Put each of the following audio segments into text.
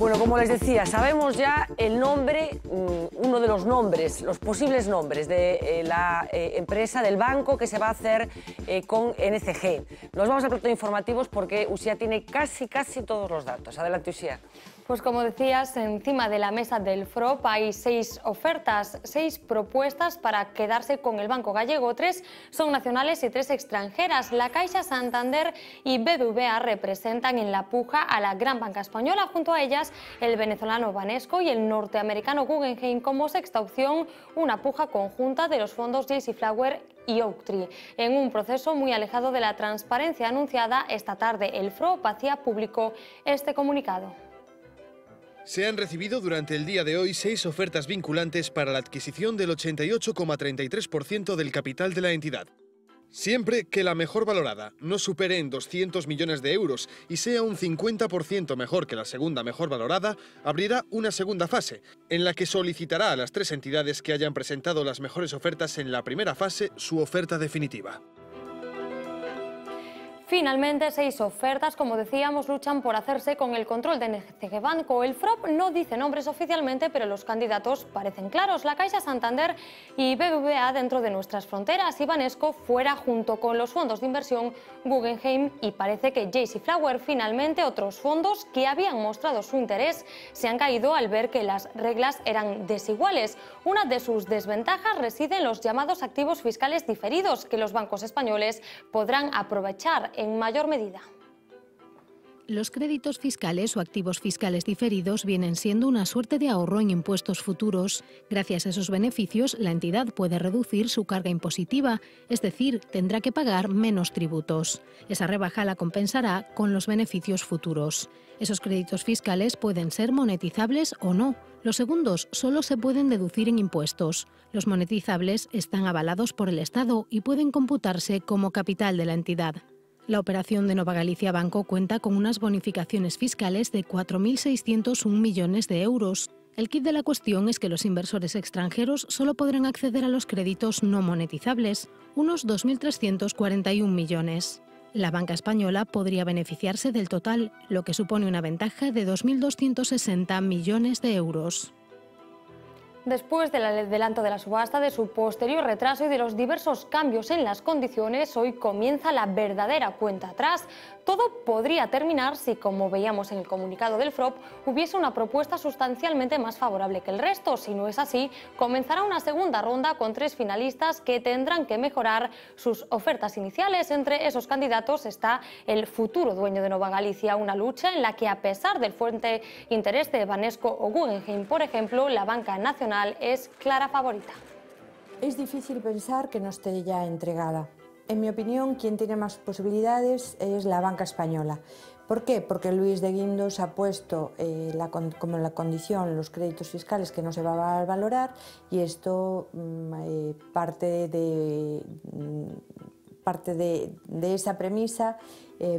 Bueno, como les decía, sabemos ya el nombre, uno de los nombres, los posibles nombres de la empresa, del banco que se va a hacer con NCG. Nos vamos al plato de informativos porque Uxía tiene casi todos los datos. Adelante, Uxía. Pues como decías, encima de la mesa del FROP hay 6 ofertas, 6 propuestas para quedarse con el Banco Gallego. 3 son nacionales y 3 extranjeras. La Caixa, Santander y BBVA representan en la puja a la gran banca española. Junto a ellas, el venezolano Banesco y el norteamericano Guggenheim como sexta opción, una puja conjunta de los fondos JC Flower y Oaktree. En un proceso muy alejado de la transparencia anunciada esta tarde, el FROP hacía público este comunicado. Se han recibido durante el día de hoy 6 ofertas vinculantes para la adquisición del 88,33% del capital de la entidad. Siempre que la mejor valorada no supere en 200 millones de euros y sea un 50% mejor que la segunda mejor valorada, abrirá una segunda fase, en la que solicitará a las 3 entidades que hayan presentado las mejores ofertas en la primera fase su oferta definitiva. Finalmente, 6 ofertas, como decíamos, luchan por hacerse con el control de NCG Banco. El FROP no dice nombres oficialmente, pero los candidatos parecen claros. La Caixa, Santander y BBVA dentro de nuestras fronteras y Banesco fuera junto con los fondos de inversión Guggenheim y parece que JC Flower. Finalmente, otros fondos que habían mostrado su interés se han caído al ver que las reglas eran desiguales. Una de sus desventajas reside en los llamados activos fiscales diferidos que los bancos españoles podrán aprovechar en mayor medida. Los créditos fiscales o activos fiscales diferidos vienen siendo una suerte de ahorro en impuestos futuros. Gracias a esos beneficios, la entidad puede reducir su carga impositiva, es decir, tendrá que pagar menos tributos. Esa rebaja la compensará con los beneficios futuros. Esos créditos fiscales pueden ser monetizables o no. Los segundos solo se pueden deducir en impuestos. Los monetizables están avalados por el Estado y pueden computarse como capital de la entidad. La operación de Nova Galicia Banco cuenta con unas bonificaciones fiscales de 4.601 millones de euros. El quid de la cuestión es que los inversores extranjeros solo podrán acceder a los créditos no monetizables, unos 2.341 millones. La banca española podría beneficiarse del total, lo que supone una ventaja de 2.260 millones de euros. Después del adelanto de la subasta, de su posterior retraso y de los diversos cambios en las condiciones, hoy comienza la verdadera cuenta atrás. Todo podría terminar si, como veíamos en el comunicado del FROP, hubiese una propuesta sustancialmente más favorable que el resto. Si no es así, comenzará una segunda ronda con 3 finalistas que tendrán que mejorar sus ofertas iniciales. Entre esos candidatos está el futuro dueño de Nova Galicia, una lucha en la que, a pesar del fuerte interés de Banesco o Guggenheim, por ejemplo, la banca nacional es clara favorita. Es difícil pensar que no esté ya entregada. En mi opinión, quien tiene más posibilidades es la banca española. ¿Por qué? Porque Luis de Guindos ha puesto como la condición los créditos fiscales que no se va a valorar y esto parte de esa premisa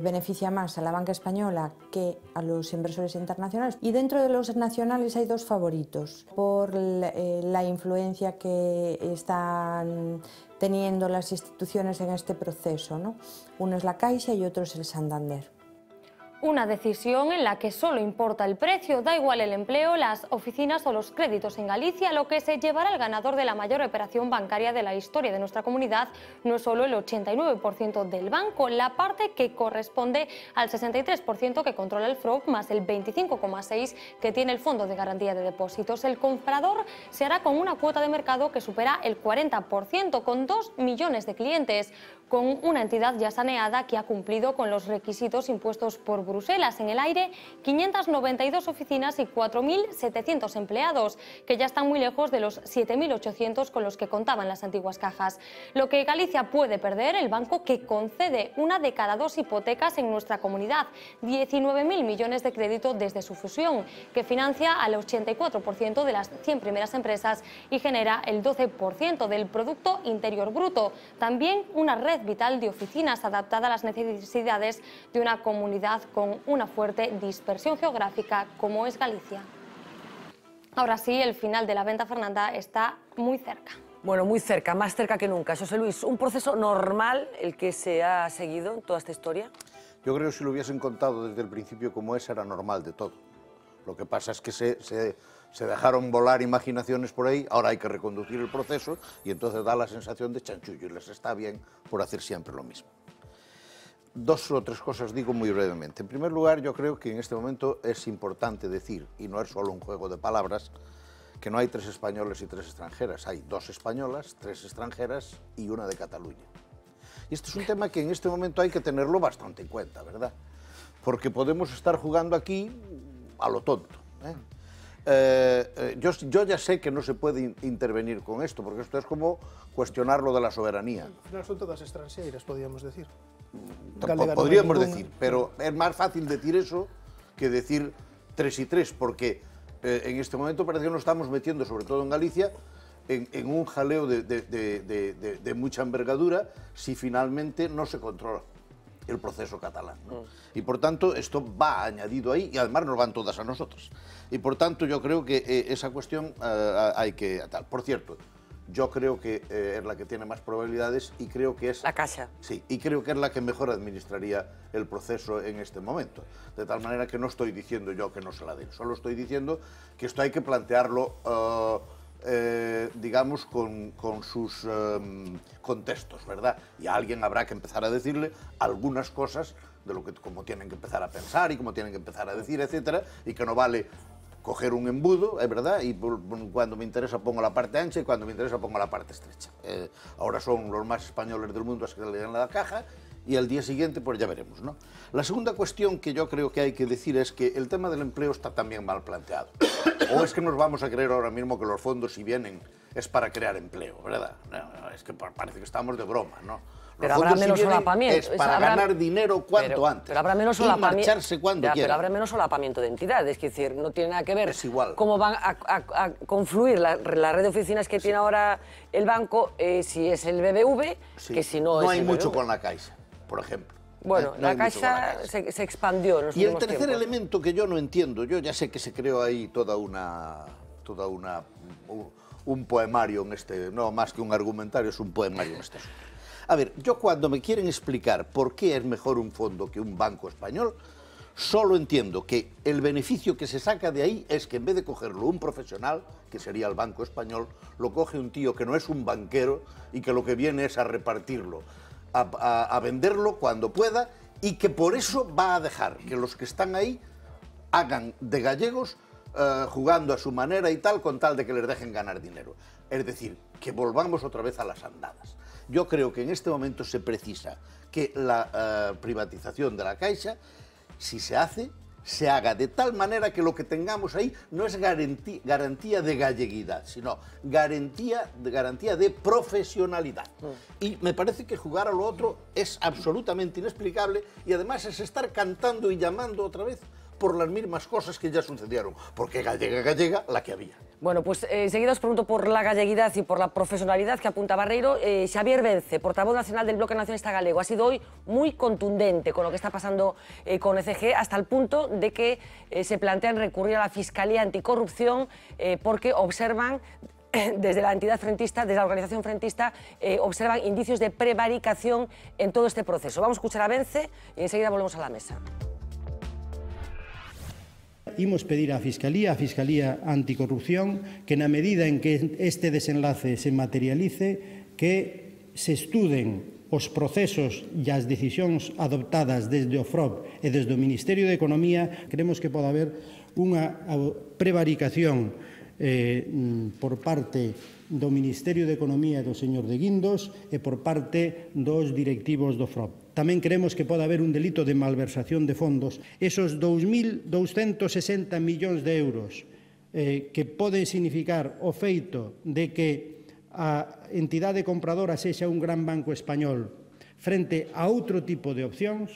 beneficia más a la banca española que a los inversores internacionales. Y dentro de los nacionales hay 2 favoritos por la influencia que están teniendo las instituciones en este proceso, ¿no? Uno es la Caixa y otro es el Santander. Una decisión en la que solo importa el precio, da igual el empleo, las oficinas o los créditos en Galicia. Lo que se llevará al ganador de la mayor operación bancaria de la historia de nuestra comunidad no es solo el 89% del banco, la parte que corresponde al 63% que controla el FROP más el 25,6% que tiene el Fondo de Garantía de Depósitos. El comprador se hará con una cuota de mercado que supera el 40%, con 2 millones de clientes, con una entidad ya saneada que ha cumplido con los requisitos impuestos por Bruselas. En el aire, 592 oficinas y 4.700 empleados, que ya están muy lejos de los 7.800 con los que contaban las antiguas cajas. Lo que Galicia puede perder, el banco que concede una de cada 2 hipotecas en nuestra comunidad, 19.000 millones de crédito desde su fusión, que financia al 84% de las 100 primeras empresas y genera el 12% del Producto Interior Bruto. También una red vital de oficinas adaptada a las necesidades de una comunidad con una fuerte dispersión geográfica como es Galicia. Ahora sí, el final de la venta, Fernanda, está muy cerca. Bueno, muy cerca, más cerca que nunca. José Luis, ¿un proceso normal el que se ha seguido en toda esta historia? Yo creo que si lo hubiesen contado desde el principio como es, era normal de todo. Lo que pasa es que se dejaron volar imaginaciones por ahí, ahora hay que reconducir el proceso y entonces da la sensación de chanchullo y les está bien por hacer siempre lo mismo. Dos o tres cosas digo muy brevemente. En primer lugar, yo creo que en este momento es importante decir, y no es solo un juego de palabras, que no hay 3 españoles y 3 extranjeras, hay 2 españolas, 3 extranjeras y una de Cataluña. Y este es un tema que en este momento hay que tenerlo bastante en cuenta, ¿verdad? Porque podemos estar jugando aquí a lo tonto, ¿eh? Yo ya sé que no se puede intervenir con esto, porque esto es como cuestionar lo de la soberanía. Al final son todas extranxeiras, podríamos decir. Podríamos decir, pero es más fácil decir eso que decir 3 y 3, porque en este momento parece que nos estamos metiendo, sobre todo en Galicia, en un jaleo de mucha envergadura si finalmente no se controla el proceso catalán, ¿no? Y por tanto esto va añadido ahí y además nos van todas a nosotros. Y por tanto yo creo que esa cuestión hay que... Por cierto, yo creo que es la que tiene más probabilidades y creo que es... La Caixa. Sí, y creo que es la que mejor administraría el proceso en este momento. De tal manera que no estoy diciendo yo que no se la den, solo estoy diciendo que esto hay que plantearlo, digamos, con sus contextos, ¿verdad? Y a alguien habrá que empezar a decirle algunas cosas de lo que, cómo tienen que empezar a pensar y cómo tienen que empezar a decir, etcétera, y que no vale coger un embudo, es verdad, y cuando me interesa pongo la parte ancha y cuando me interesa pongo la parte estrecha. Ahora son los más españoles del mundo los que le dan la caja y al día siguiente pues ya veremos, ¿no? La segunda cuestión que yo creo que hay que decir es que el tema del empleo está también mal planteado. O es que nos vamos a creer ahora mismo que los fondos, si vienen, es para crear empleo, ¿verdad? No, es que parece que estamos de broma, ¿no? Pero habrá menos solapamiento. Es para ganar dinero cuanto antes. Pero habrá menos solapamiento. Y marcharse cuando quieran. Pero habrá menos solapamiento de entidades. Es decir, no tiene nada que ver cómo van a confluir la red de oficinas que tiene ahora el banco, si es el BBV, sí, que si no es el BBV. No hay mucho con la Caixa, por ejemplo. Bueno, no la Caixa se expandió en los Y el últimos tercer tiempos. elemento que yo no entiendo, yo ya sé que se creó ahí un poemario en este, no más que un argumentario, es un poemario en este asunto. A ver, yo cuando me quieren explicar por qué es mejor un fondo que un banco español, solo entiendo que el beneficio que se saca de ahí es que en vez de cogerlo un profesional, que sería el Banco Español, lo coge un tío que no es un banquero y que lo que viene es a repartirlo, a venderlo cuando pueda y que por eso va a dejar que los que están ahí hagan de gallegos jugando a su manera y tal, con tal de que les dejen ganar dinero. Es decir, que volvamos otra vez a las andadas. Yo creo que en este momento se precisa que la privatización de la Caixa, si se hace, se haga de tal manera que lo que tengamos ahí no es garantía de galleguidad, sino garantía de profesionalidad. Y me parece que jugar a lo otro es absolutamente inexplicable y además es estar cantando y llamando otra vez por las mismas cosas que ya sucedieron, porque gallega la que había. Bueno, pues enseguida os pregunto por la galleguidad y por la profesionalidad que apunta Barreiro. Xavier Vence, portavoz nacional del Bloque Nacionalista Galego, ha sido hoy muy contundente con lo que está pasando con ECG, hasta el punto de que se plantean recurrir a la Fiscalía Anticorrupción porque observan, desde la entidad frentista, desde la organización frentista, observan indicios de prevaricación en todo este proceso. Vamos a escuchar a Vence y enseguida volvemos a la mesa. Imos pedir á Fiscalía Anticorrupción, que na medida en que este desenlace se materialice, que se estuden os procesos e as decisións adoptadas desde o FROB e desde o Ministerio de Economía. Creemos que pode haber unha prevaricación por parte do Ministerio de Economía e do señor de Guindos e por parte dos directivos do FROB. Tamén creemos que pode haber un delito de malversación de fondos. Esos 2.260 millóns de euros que poden significar o feito de que a entidade compradora sexa un gran banco español frente a outro tipo de opcións,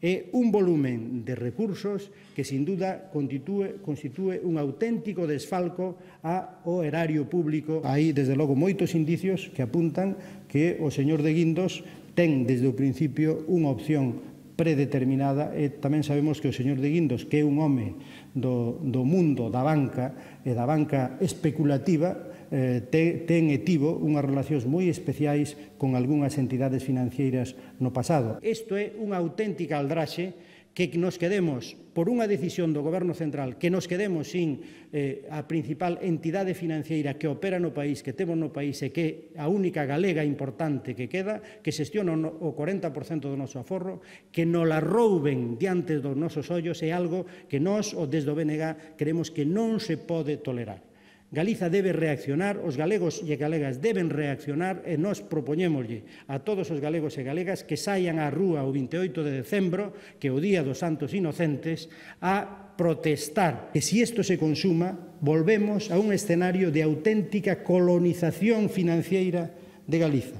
é un volumen de recursos que, sin duda, constitúe un auténtico desfalco ao erario público. Hai, desde logo, moitos indicios que apuntan que o señor de Guindos ten, desde o principio, unha opción predeterminada e tamén sabemos que o señor de Guindos, que é un home do mundo da banca e da banca especulativa, ten e tivo unhas relacións moi especiais con algunhas entidades financeiras no pasado. Isto é unha auténtica aldraxe que nos quedemos, por unha decisión do Goberno Central, que nos quedemos sin a principal entidade financiera que opera no país, que temos no país e que a única galega importante que queda, que xestiona o 40% do noso aforro, que nos la rouben diante dos nosos ollos, é algo que nós, desde o BNG, creemos que non se pode tolerar. Galiza debe reaccionar, os galegos e galegas deben reaccionar e nós propoñémoslle a todos os galegos e galegas que saian á rúa o 28 de decembro, que é o Día dos Santos Inocentes, a protestar que si isto se consuma, volvemos a un escenario de auténtica colonización financiera de Galiza.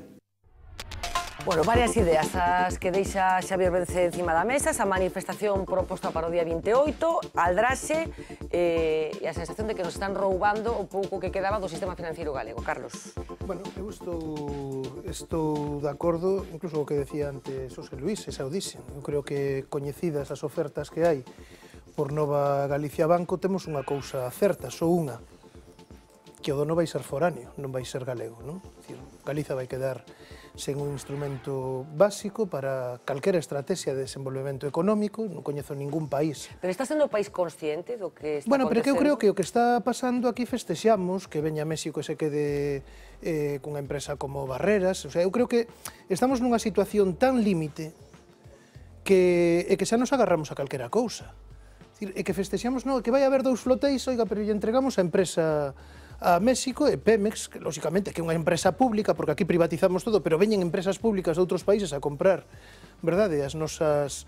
Bueno, varias ideas as que deixa Xavier Vence encima da mesa, esa manifestación proposta para o día 28, aldraxe e a sensación de que nos están roubando o pouco que quedaba do sistema financiero galego. Carlos. Bueno, eu estou de acordo, incluso o que decía antes José Luis, esa o dixen. Eu creo que coñecidas as ofertas que hai por Nova Galicia Banco, temos unha cousa certa, só unha, que o dono vai ser foráneo, non vai ser galego, non? Galiza vai quedar sen un instrumento básico para calquera estrategia de desenvolvemento económico, non coñezo ningún país. Pero está sendo o país consciente do que está acontecendo? Bueno, pero que eu creo que o que está pasando aquí festexamos, que veña México e se quede cunha empresa como Barreras, o sea, eu creo que estamos nunha situación tan límite que xa nos agarramos a calquera cousa. E que festexamos, non, que vai haber 2 flotéis, oiga, pero lle entregamos a empresa a México e Pemex, que lóxicamente que é unha empresa pública, porque aquí privatizamos todo, pero veñen empresas públicas de outros países a comprar, verdade, os nosos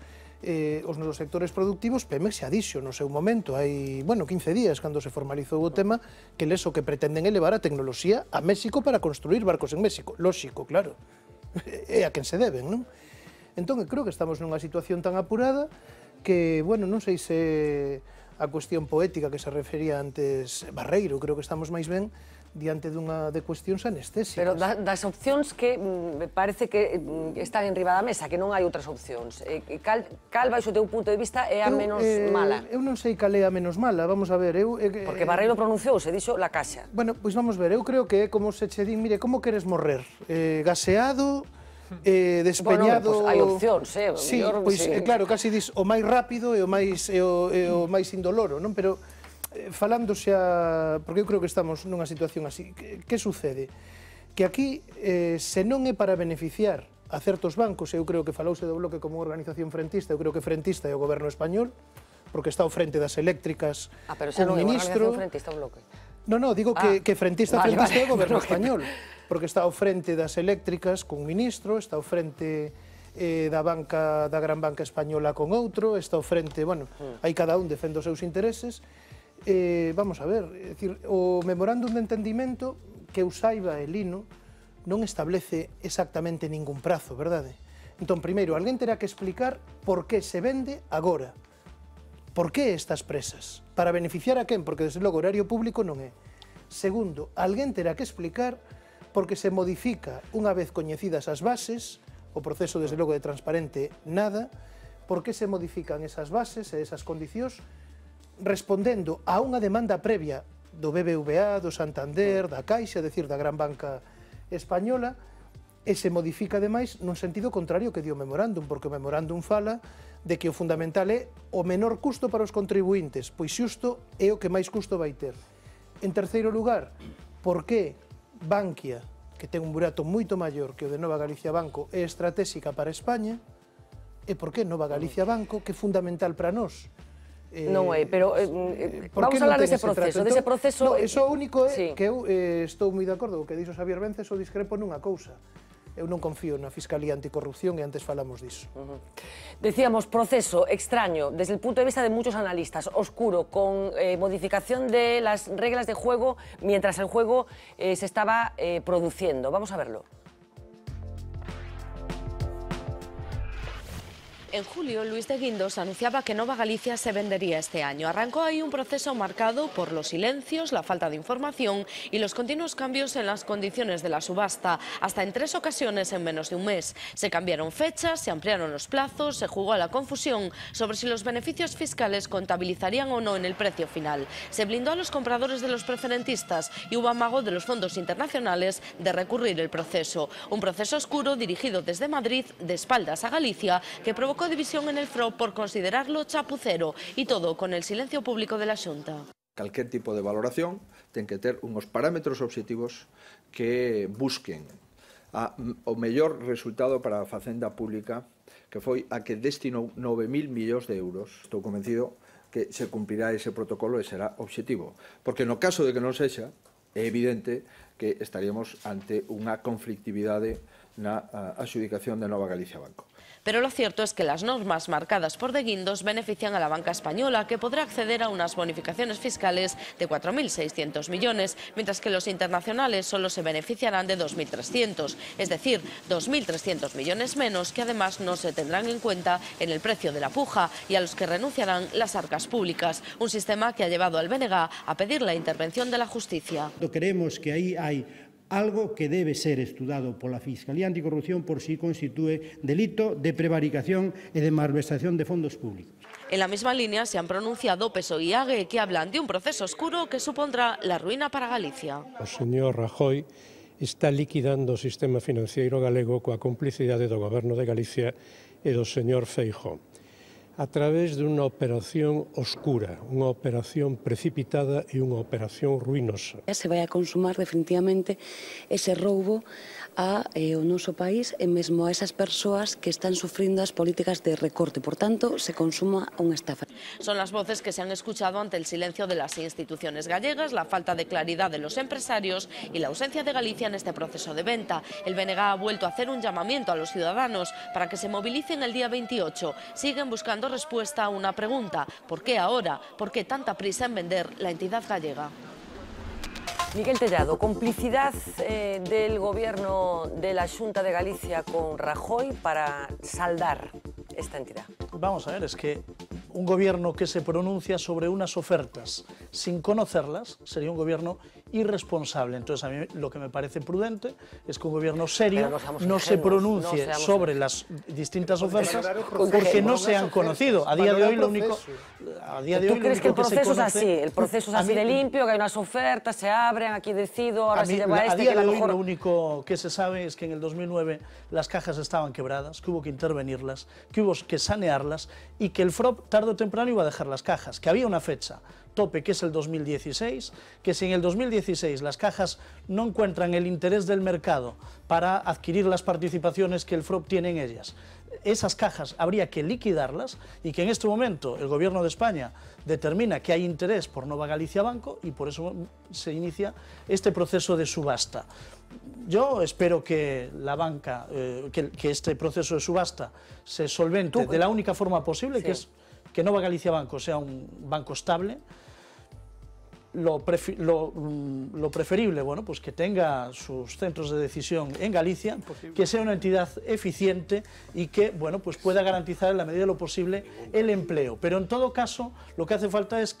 sectores productivos. Pemex xa dixo no seu momento, hai, 15 días, cando se formalizou o tema, que leso que pretenden elevar a tecnoloxía a México para construir barcos en México. Lóxico, claro, é a quen se deben, non? Entón, creo que estamos nunha situación tan apurada que, non sei se a cuestión poética que se refería antes Barreiro, creo que estamos máis ben diante de cuestións anestésicas. Pero das opcións que me parece que están en riba da mesa, que non hai outras opcións, cal baixo o teu punto de vista é a menos mala? Eu non sei cal é a menos mala, vamos a ver, porque Barreiro pronunciou, se dixo la Caixa. Bueno, pois vamos ver, eu creo que é como se che din, mire, como queres morrer? Gaseado, despeñado... Bueno, hai opcións, Sí, pois claro, casi dis o máis rápido e o máis indoloro, non? Pero falando xa, porque eu creo que estamos nunha situación así, que sucede? Que aquí, se non é para beneficiar a certos bancos, eu creo que falouse do Bloque como organización frentista, eu creo que frentista é o goberno español, porque está ao frente das eléctricas pero xa non é unha organización frentista o Bloque. Non, digo que frentista é o goberno español, porque está ao frente das eléctricas con un ministro, está ao frente da gran banca española con outro, está ao frente, aí cada un defende os seus intereses. Vamos a ver, o memorándum de entendimento, que eu saiba, Elino, non establece exactamente ningún prazo, verdade? Entón, primeiro, alguén terá que explicar por que se vende agora. Por que estas presas? Para beneficiar a quen? Porque, desde logo, horario público non é. Segundo, alguén terá que explicar porque se modifica, unha vez coñecidas as bases, o proceso, desde logo, de transparente, nada, por que se modifican esas bases e esas condicións, respondendo a unha demanda previa do BBVA, do Santander, da Caixa, decir, da gran banca española, e se modifica, ademais, nun sentido contrario que di o memorándum, porque o memorándum fala de que o fundamental é o menor custo para os contribuintes, pois xusto é o que máis custo vai ter. En terceiro lugar, por que Bankia, que ten un burato moito maior que o de Nova Galicia Banco, é estratégica para España, e por que Nova Galicia Banco, que é fundamental para nós? Non é, pero vamos a hablar dese proceso. Iso único é que eu estou moi de acordo co que dixo Xavier Vences, o discrepo nunha cousa. Eu non confío na Fiscalía Anticorrupción e antes falamos diso. Decíamos, proceso extraño, desde el punto de vista de muchos analistas, oscuro, con modificación de las reglas de juego mientras el juego se estaba produciendo. Vamos a verlo. En julio, Luis de Guindos anunciaba que Nova Galicia se vendería este año. Arrancó ahí un proceso marcado por los silencios, la falta de información y los continuos cambios en las condiciones de la subasta, hasta en 3 ocasiones en menos de un mes. Se cambiaron fechas, se ampliaron los plazos, se jugó a la confusión sobre si los beneficios fiscales contabilizarían o no en el precio final. Se blindó a los compradores de los preferentistas y hubo amago de los fondos internacionales de recurrir el proceso. Un proceso oscuro dirigido desde Madrid, de espaldas a Galicia, que provocó foco de división en el FROB por considerarlo chapucero, y todo con el silencio público de la Xunta. Calquer tipo de valoración ten que ter unos parámetros objetivos que busquen o mellor resultado para a Facenda Pública, que foi a que destinou 9.000 millóns de euros. Estou convencido que se cumprirá ese protocolo e será obxectivo. Porque no caso de que non sexa, é evidente que estaríamos ante unha conflictividade na adxudicación de Nova Galicia Banco. Pero lo cierto es que las normas marcadas por De Guindos benefician a la banca española, que podrá acceder a unas bonificaciones fiscales de 4.600 millones, mientras que los internacionales solo se beneficiarán de 2.300, es decir, 2.300 millones menos, que además no se tendrán en cuenta en el precio de la puja y a los que renunciarán las arcas públicas. Un sistema que ha llevado al BNG a pedir la intervención de la justicia. Creemos que aí hai algo que debe ser estudado pola Fiscalía Anticorrupción por si constitúe delito de prevaricación e de malversación de fondos públicos. En la misma línea se han pronunciado PSOE y AGE, que hablan de un proceso oscuro que supondrá la ruina para Galicia. O señor Rajoy está liquidando o sistema financeiro galego coa complicidade do Goberno de Galicia e do señor Feijóo, a través de unha operación oscura, unha operación precipitada e unha operación ruinosa. Se vai a consumar definitivamente ese roubo ao noso país e mesmo a esas persoas que están sufrindo as políticas de recorte. Por tanto, se consuma unha estafa. Son las voces que se han escuchado ante el silencio de las instituciones gallegas, la falta de claridad de los empresarios y la ausencia de Galicia en este proceso de venta. El BNG ha vuelto a hacer un llamamiento a los ciudadanos para que se movilicen el día 28. Siguen buscando respuesta a una pregunta: ¿por qué ahora? ¿Por qué tanta prisa en vender la entidad gallega? Miguel Tellado, complicidad del gobierno de la Xunta de Galicia con Rajoy para saldar esta entidad. Vamos a ver, es que un gobierno que se pronuncia sobre unas ofertas sin conocerlas sería un gobierno irresponsable. Entonces, a mí lo que me parece prudente es que un gobierno serio no se pronuncie sobre las distintas ofertas porque no se han conocido. A día de hoy lo único... ¿Tú crees que el proceso es así? El proceso es así de limpio, que hay unas ofertas, se abren, aquí decido, ahora se lleva este, que a lo mejor... Lo único que se sabe es que en el 2009 las cajas estaban quebradas, que hubo que intervenirlas, que hubo que sanearlas y que el FROB tarde o temprano iba a dejar las cajas, que había una fecha tope, que es el 2016, que si en el 2016 las cajas no encuentran el interés del mercado para adquirir las participaciones que el FROB tiene en ellas, esas cajas habría que liquidarlas y que en este momento el Gobierno de España determina que hay interés por Nova Galicia Banco y por eso se inicia este proceso de subasta. Yo espero que la banca, que este proceso de subasta se solvente de la única forma posible, que es que Nova Galicia Banco sea un banco estable. Lo preferible, bueno, pues que tenga sus centros de decisión en Galicia, que sea una entidad eficiente y que, bueno, pues pueda garantizar en la medida de lo posible el empleo. Pero en todo caso, lo que hace falta es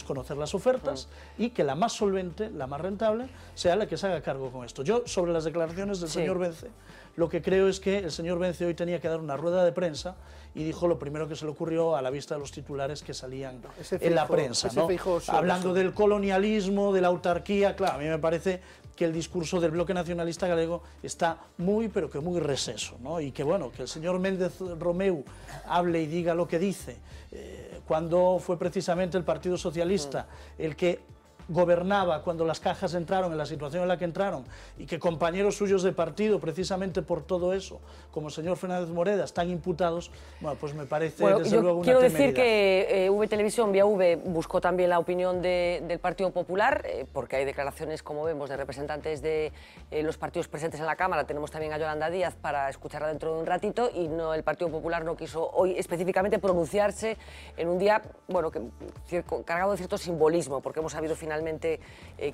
conocer las ofertas y que la más solvente, la más rentable, sea la que se haga cargo con esto. Yo, sobre las declaraciones del señor Vence, lo que creo es que el señor Vence hoy tenía que dar una rueda de prensa y dijo lo primero que se le ocurrió a la vista de los titulares que salían en la prensa, ¿no? Hablando del colonialismo, de la autarquía. Claro, a mí me parece que el discurso del bloque nacionalista galego está muy, pero que muy receso, ¿no? Y que, bueno, que el señor Méndez Romeu hable y diga lo que dice, cuando fue precisamente el Partido Socialista el que gobernaba cuando las cajas entraron en la situación en la que entraron y que compañeros suyos de partido, precisamente por todo eso, como el señor Fernández Moreda, están imputados, bueno, pues me parece desde luego una temeridad. Quiero decir que V Televisión, vía V, buscó también la opinión del Partido Popular, porque hay declaraciones, como vemos, de representantes de los partidos presentes en la Cámara. Tenemos también a Yolanda Díaz para escucharla dentro de un ratito y el Partido Popular no quiso hoy específicamente pronunciarse en un día, bueno, cargado de cierto simbolismo, porque hemos sabido finalmente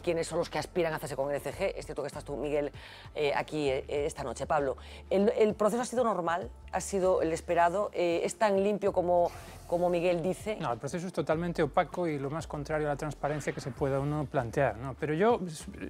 quiénes son los que aspiran a hacerse con el ECG. Es cierto que estás tú, Miguel, aquí esta noche. Pablo, ¿el proceso ha sido normal? ¿Ha sido el esperado? ¿Es tan limpio como como Miguel dice? No, el proceso es totalmente opaco y lo más contrario a la transparencia que se pueda uno plantear, ¿no? Pero yo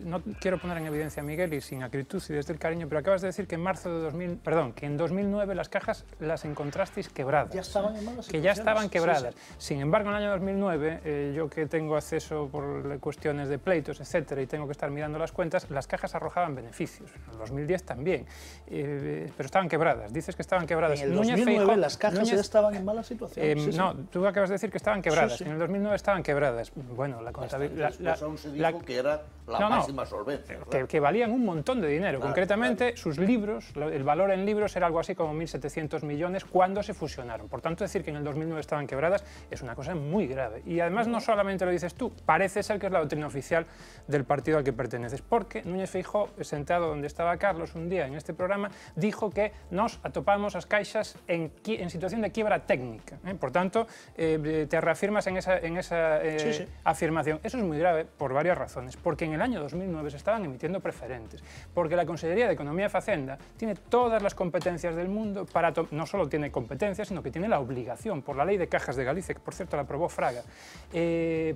no quiero poner en evidencia a Miguel y sin acritud y desde el cariño, pero acabas de decir que en 2009 las cajas las encontrasteis quebradas. Ya estaban en malas situaciones. Que ya estaban quebradas. Sí, sí. Sin embargo, en el año 2009, yo que tengo acceso por cuestiones de pleitos, etcétera, y tengo que estar mirando las cuentas, las cajas arrojaban beneficios. En el 2010 también, pero estaban quebradas. Dices que estaban quebradas. En el 2009 las cajas ya estaban en mala situación. Sí, no, tú acabas de decir que estaban quebradas. Sí, sí. En el 2009 estaban quebradas. Bueno, la contabilidad... Después aún se dijo que era la máxima solvencia. Que valían un montón de dinero. Claro, concretamente, sus libros, el valor en libros era algo así como 1.700 millones cuando se fusionaron. Por tanto, decir que en el 2009 estaban quebradas es una cosa muy grave. Y además no solamente lo dices tú, parece ser que es la doctrina oficial del partido al que perteneces. Porque Núñez Feijóo, sentado donde estaba Carlos un día en este programa, dijo que nos atopamos as caixas en situación de quiebra técnica. Por tanto, te reafirmas en esa sí. afirmación. Eso es muy grave por varias razones. Porque en el año 2009 se estaban emitiendo preferentes. Porque la Consellería de Economía y Facenda tiene todas las competencias del mundo para... No solo tiene competencias, sino que tiene la obligación, por la Ley de Cajas de Galicia, que por cierto la aprobó Fraga,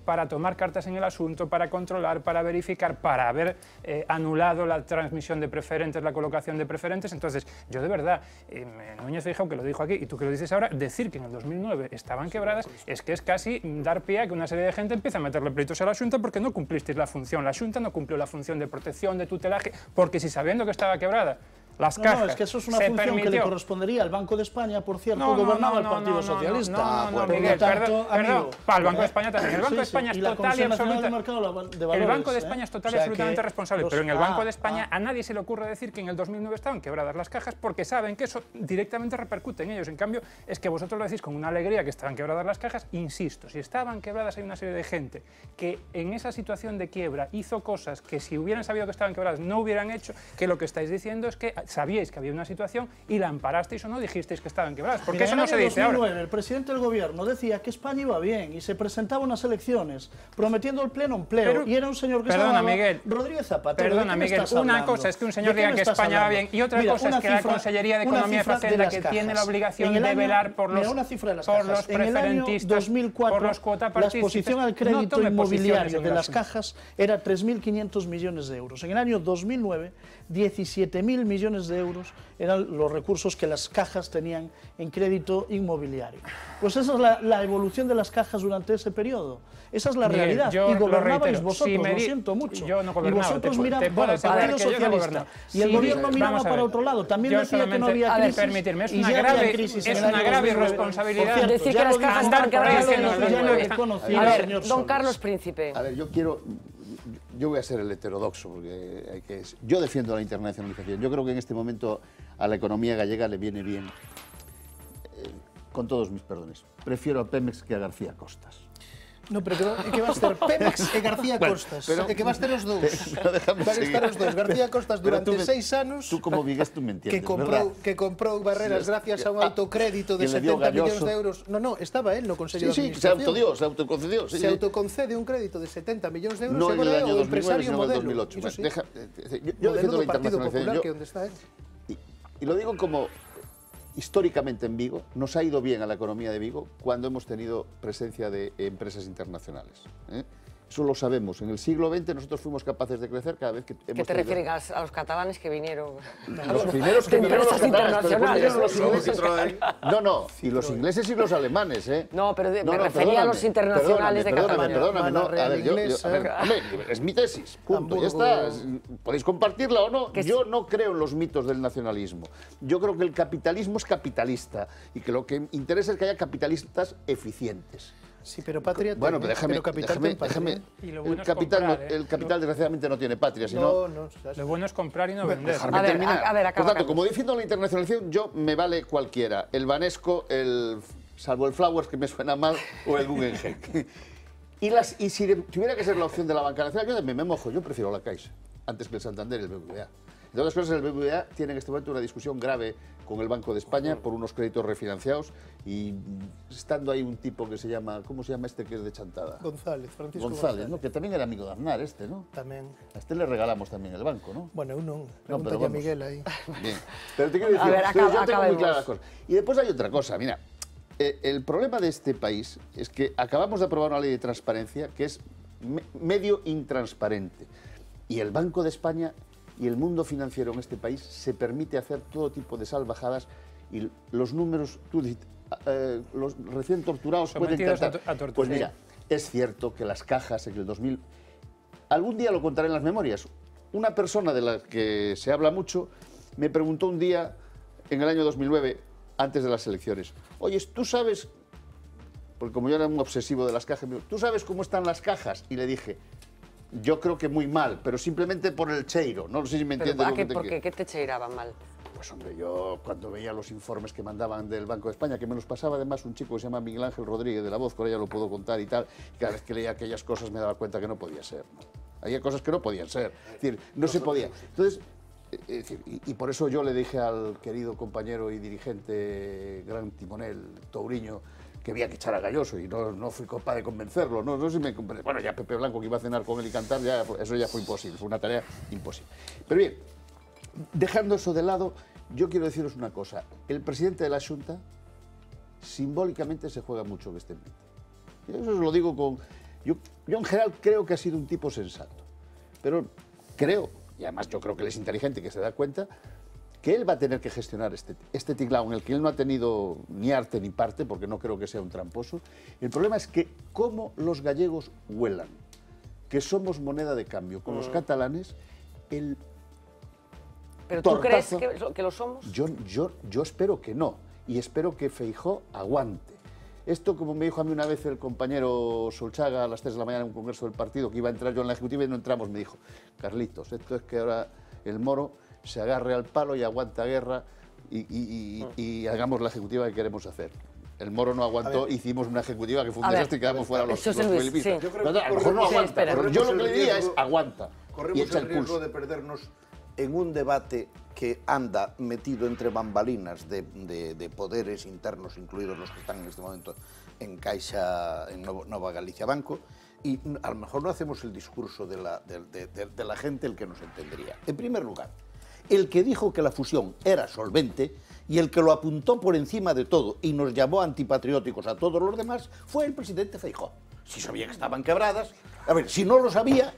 para tomar cartas en el asunto, para controlar, para verificar, para haber anulado la transmisión de preferentes, la colocación de preferentes. Entonces, yo de verdad, Núñez Feijóo, que lo dijo aquí, y tú que lo dices ahora, decir que en el 2009 estaban quebradas, es que es casi dar pie a que una serie de gente empiece a meterle pleitos a la Xunta porque no cumplisteis la función. La Xunta no cumplió la función de protección, de tutelaje, porque si sabiendo que estaba quebrada, las cajas... No, es que eso es una función que le correspondería al Banco de España, por cierto, gobernaba el Partido Socialista. No, Miguel, perdón, para el Banco de España también. El Banco de España es total y absolutamente... El Banco de España es total y absolutamente responsable, pero en el Banco de España a nadie se le ocurre decir que en el 2009 estaban quebradas las cajas porque saben que eso directamente repercute en ellos. En cambio, es que vosotros lo decís con una alegría que estaban quebradas las cajas. Insisto, si estaban quebradas hay una serie de gente que en esa situación de quiebra hizo cosas que si hubieran sabido que estaban quebradas no hubieran hecho, que lo que estáis diciendo es que sabíais que había una situación y la amparasteis o no dijisteis que estaban quebradas, porque eso no se dice ahora. En 2009 el presidente del gobierno decía que España iba bien y se presentaba unas elecciones prometiendo el pleno empleo y era un señor que se llamaba Rodríguez Zapatero. Perdona, Miguel, una cosa es que un señor diga que España va bien y otra cosa es que la Consellería de Economía y Facenda, que tiene la obligación de velar por los preferentistas, en el año 2004, por los cuotapartistas, la exposición al crédito inmobiliario de las cajas era 3.500 millones de euros. En el año 2009, 17.000 millones de euros eran los recursos que las cajas tenían en crédito inmobiliario. Pues esa es la evolución de las cajas durante ese periodo. Esa es la realidad. Y gobernabais vosotros, lo siento mucho. Yo no gobernaba. Y vosotros mirabais el Partido Socialista. Y el gobierno miraba para otro lado. También decía que no había crisis. Permitirme, es una grave irresponsabilidad. Decir que las cajas estaban quebradas. A ver, don Carlos Príncipe. A ver, yo voy a ser el heterodoxo, porque yo defiendo la internacionalización. Yo creo que en este momento a la economía gallega le viene bien, con todos mis perdones, prefiero a Pemex que a García Costas. No, pero que va a estar Pemex e García Costas. Pero que va a estar os dous. Van a estar os dous. García Costas durante 6 anos... Tú como vigués, tú me entiendes, que comprou Barreras gracias a un autocrédito de 70 millóns de euros. No, estaba él no Consello de Administración. Se autoconcedió. Se autoconcede un crédito de 70 millóns de euros. No en el año 2009, sino en el 2008. Yo defiendo la internacionalización. Y lo digo como... Históricamente en Vigo, nos ha ido bien a la economía de Vigo cuando hemos tenido presencia de empresas internacionales. Eso lo sabemos. En el siglo XX nosotros fuimos capaces de crecer cada vez que hemos... ¿Qué te refieres a los catalanes que vinieron? Los primeros que vinieron los catalanes, pero después vinieron los ingleses. No, y los ingleses y los alemanes, No, pero me refería a los internacionales de Cataluña. Perdóname, a ver, es mi tesis, punto, ya está. Podéis compartirla o no. Yo no creo en los mitos del nacionalismo. Yo creo que el capitalismo es capitalista y que lo que interesa es que haya capitalistas eficientes. Sí, pero patria... Bueno, pero déjame. El capital desgraciadamente no tiene patria, sino... Lo bueno es comprar y no vender. Déjame terminar. Por tanto, como defiendo la internacionalización, yo me vale cualquiera. El Banesco, salvo el Flowers, que me suena mal, o el Guggenheim. Y si tuviera que ser la opción de la banca nacional, yo también me mojo. Yo prefiero la Caixa, antes que el Santander y el BBVA. De todas cosas, el BBVA tiene en este momento una discusión grave con el Banco de España por unos créditos refinanciados y estando ahí un tipo que se llama, ¿cómo se llama este que es de Chantada? Francisco González, ¿no? Que también era amigo de Aznar, ¿no? También. A este le regalamos también el banco, ¿no? Bueno, uno. Pregúntale a Miguel ahí. Bien. Pero te quiero decir, yo tengo muy claras las cosas. Y después hay otra cosa, mira. el problema de este país es que acabamos de aprobar una ley de transparencia que es medio intransparente. Y el Banco de España y el mundo financiero en este país se permite hacer todo tipo de salvajadas y los números, los recién torturados pueden cantar. Pues mira, es cierto que las cajas en el 2000... Algún día lo contaré en las memorias. Una persona de la que se habla mucho me preguntó un día, en el año 2009, antes de las elecciones, oye, ¿tú sabes...? Porque como yo era un obsesivo de las cajas, me dijo, ¿tú sabes cómo están las cajas? Y le dije, yo creo que muy mal, pero simplemente por el cheiro. No sé si me entiendes. ¿Por qué? ¿Qué te cheiraban mal? Pues hombre, yo cuando veía los informes que mandaban del Banco de España, que me los pasaba además un chico que se llama Miguel Ángel Rodríguez de La Voz, con ella lo puedo contar y tal, y cada vez que leía aquellas cosas me daba cuenta que no podía ser, ¿no? Había cosas que no podían ser, es decir, no se podía. Entonces, y por eso yo le dije al querido compañero y dirigente gran timonel Touriño que había que echar a Galloso y no fui capaz de convencerlo, no sé si me comprende. Bueno, ya Pepe Blanco que iba a cenar con él y cantar, eso ya fue imposible, fue una tarea imposible. Pero bien, dejando eso de lado, yo quiero deciros una cosa, el presidente de la Xunta simbólicamente se juega mucho en este ambiente. Y eso os lo digo con... Yo en general creo que ha sido un tipo sensato, pero creo, y además yo creo que él es inteligente y que se da cuenta, que él va a tener que gestionar este tinglao en el que él no ha tenido ni arte ni parte, porque no creo que sea un tramposo. El problema es que como los gallegos huelan, que somos moneda de cambio con los catalanes, el ¿Pero tú tortazo, crees que lo somos? Yo espero que no, y espero que Feijóo aguante. Esto, como me dijo a mí una vez el compañero Solchaga a las 3 de la mañana en un congreso del partido, que iba a entrar yo en la ejecutiva y no entramos, me dijo, Carlitos, esto es que ahora el Moro se agarre al palo y aguanta guerra y hagamos la ejecutiva que queremos hacer. El Moro no aguantó, hicimos una ejecutiva que fue un desastre y quedamos fuera los felipistas. Sí. A lo mejor no aguanta, pero yo lo que le diría es aguanta. Corremos el riesgo de perdernos en un debate que anda metido entre bambalinas de poderes internos, incluidos los que están en este momento en Caixa, en Nova Galicia Banco, y a lo mejor no hacemos el discurso de la gente el que nos entendería. En primer lugar, el que dijo que la fusión era solvente y el que lo apuntó por encima de todo y nos llamó antipatrióticos a todos los demás fue el presidente Feijóo. Si sabía que estaban quebradas, a ver, si no lo sabía,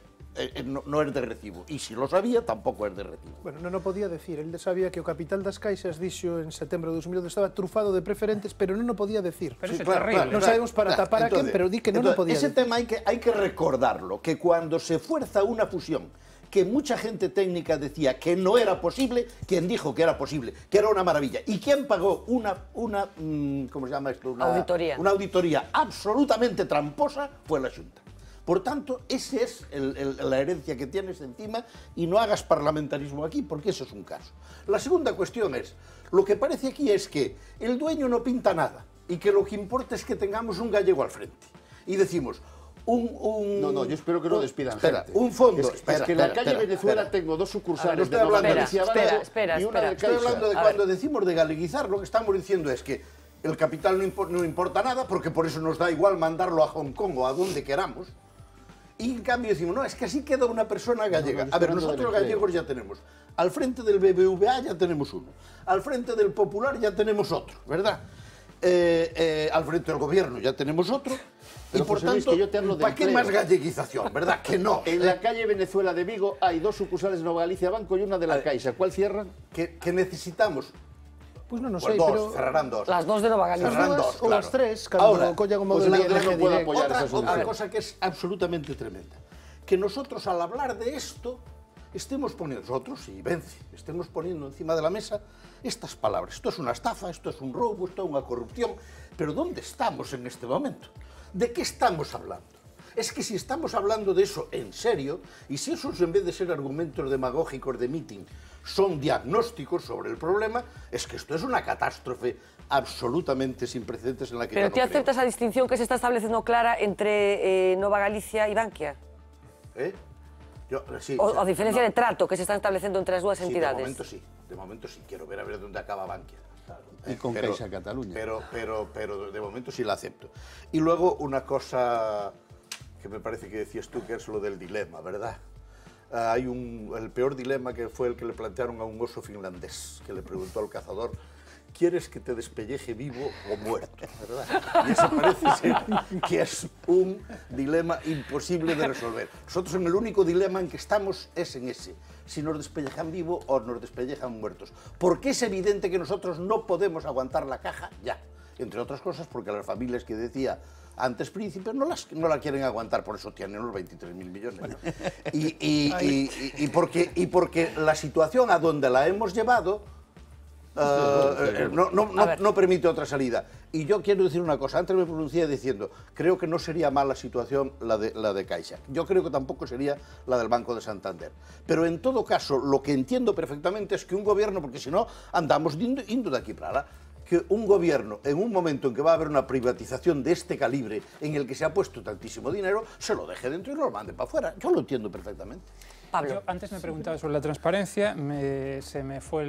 no es de recibo, e se lo sabía tampouco es de recibo. Bueno, non o podía decir, el sabía que o capital das caixas dixo en setembro de 2012 estaba trufado de preferentes, pero non o podía decir. Pero sí, claro, non sabemos para tapar a quen, pero di que non o podía decir. Ese tema hai que recordarlo, que cuando se fuerza una fusión que mucha gente técnica decía que no era posible, quien dijo que era posible, que era una maravilla, y quien pagó una ¿cómo se llama esto? Una auditoría absolutamente tramposa fue la Xunta. Por tanto, esa es la herencia que tienes encima y no hagas parlamentarismo aquí, porque eso es un caso. La segunda cuestión es, lo que parece aquí es que el dueño no pinta nada y que lo que importa es que tengamos un gallego al frente. Y decimos, No, yo espero que no despidan gente. Un fondo... Es que en la calle Venezuela tengo dos sucursales de Nova Galicia Banco y una de Caixa. Estoy hablando de cuando decimos de galeguizar, lo que estamos diciendo es que el capital no importa nada, porque por eso nos da igual mandarlo a Hong Kong o a donde queramos. Y en cambio decimos, no, es que así queda una persona gallega. A ver, nosotros gallegos ya tenemos. Al frente del BBVA ya tenemos uno. Al frente del Popular ya tenemos otro, ¿verdad? Al frente del gobierno ya tenemos otro. Pero y por tanto, ¿para qué más galleguización? ¿Verdad? Que no. En la calle Venezuela de Vigo hay dos sucursales de Nova Galicia Banco y una de la Caixa. ¿Cuál cierran? Que necesitamos... Pues non pues sei, dos, pero... cerrarán dos. Las dos de Nova Galicia. Cerrarán dos, ou claro. as tres, cando colla como pues de no puedo apoyar esa solución. Otra cosa que es absolutamente tremenda. Que nosotros al hablar de esto estemos poniendo, nosotros y Vence, estemos poniendo encima de la mesa estas palabras. Esto es una estafa, esto es un robo, esto es una corrupción. Pero ¿dónde estamos en este momento? ¿De qué estamos hablando? Es que si estamos hablando de eso en serio, y si esos en vez de ser argumentos demagógicos de meeting son diagnósticos sobre el problema, es que esto es una catástrofe absolutamente sin precedentes en la que... ¿Pero tú aceptas la distinción que se está estableciendo clara entre Nova Galicia y Bankia? Sí, o a diferencia de trato que se está estableciendo entre las dos entidades. De momento sí, quiero ver a ver dónde acaba Bankia. Y con Caixa Cataluña. Pero de momento sí la acepto. Y luego una cosa que me parece que decías tú, que es lo del dilema, ¿verdad? Hay el peor dilema que fue el que le plantearon a un oso finlandés, que le preguntó al cazador quieres que te despelleje vivo o muerto, ¿verdad? Y eso parece ser que es un dilema imposible de resolver. Nosotros en el único dilema en que estamos es en ese, si nos despellejan vivo o nos despellejan muertos. Porque es evidente que nosotros no podemos aguantar la caja ya, entre otras cosas porque las familias que decía antes Príncipe no la quieren aguantar, por eso tienen los 23.000 millones. Bueno. Y porque la situación a donde la hemos llevado no permite otra salida. Y yo quiero decir una cosa, antes me pronuncié diciendo, creo que no sería mala situación la de Caixa. Yo creo que tampoco sería la del Banco de Santander. Pero en todo caso, lo que entiendo perfectamente es que un gobierno, porque si no andamos indo de aquí para allá, que un gobierno, en un momento en que va a haber una privatización de este calibre, en el que se ha puesto tantísimo dinero, se lo deje dentro y lo mande para afuera. Yo lo entiendo perfectamente. Pablo. Yo antes me preguntaba sobre la transparencia, se me fue